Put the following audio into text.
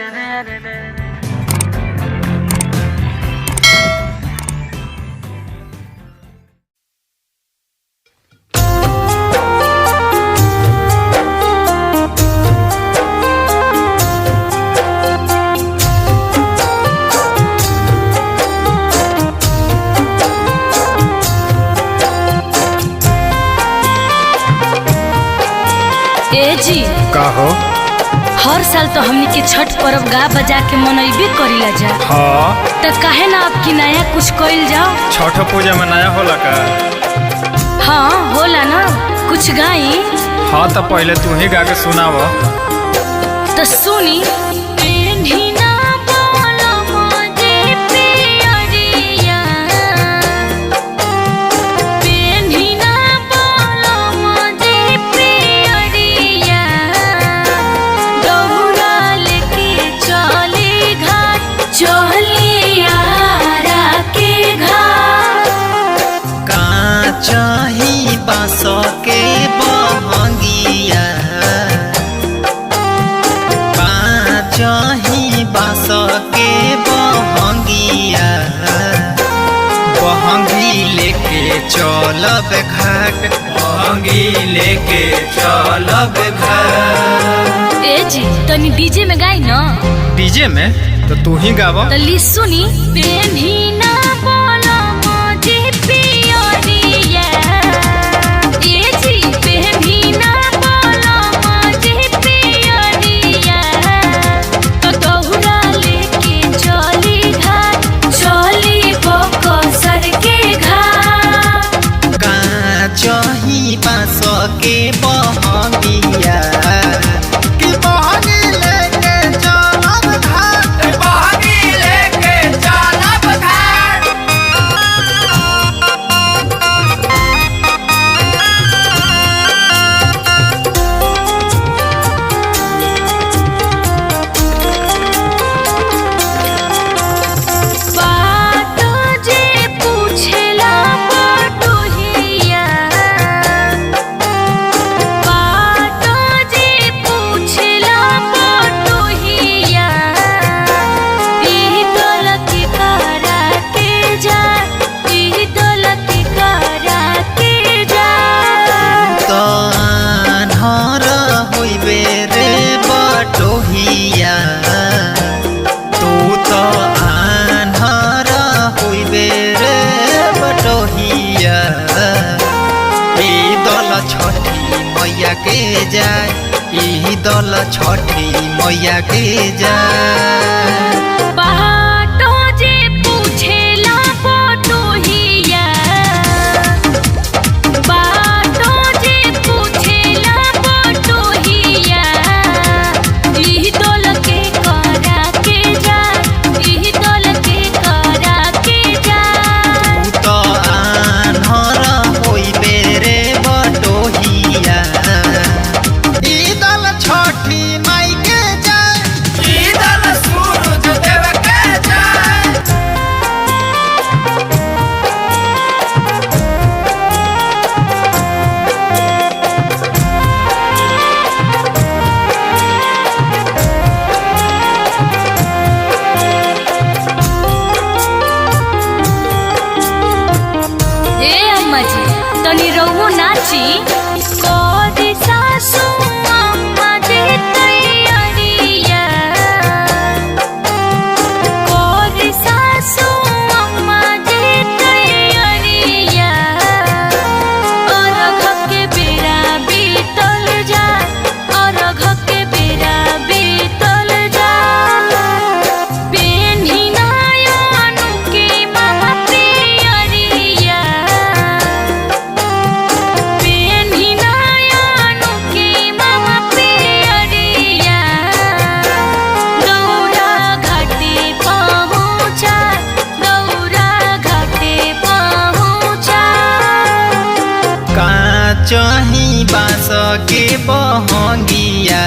ए जी का हो? हर साल तो हमनी के छठ पर्व गा बजा के मनइबे करीला जा। हाँ तो काहे ना अब की नया कुछ कइल जाओ। छठ पूजा में नया होला का? हाँ होला ना, कुछ गाई। हाँ तो पहले तू ही गा के सुनाव। तो सुनी। के बहंगिया चाही बास के बहंगिया बहंगी लेके चलब घाट बहंगी लेके चलब घाट। ए जी तनी डीजे में गाई ना। डीजे में तो तू ही गाव। तो ली सुनी। बेन्हिना बोलो मोजे पियरिया। ए जी बेन्हिना बोलो मोजे पियरिया। तो दौड़ा लेके चली घाट, चली बकसर के घाट। चाही बास के बहंगिया के जाए ई दल छठी मैया के जाए। बाटो जे पूछेला बटोहिया, बाटो जे पूछेला बटोहिया। ई दल के करा के जाए, ई दल के करा के जाए। तू तो आन्हर होइबे रे बटोहिया छठी माई के जाए, ईदल सूरज देव के जाए। ए अम्मा जी तनी रहुओ नाची। कोदी सासू चाही बास के बहंगिया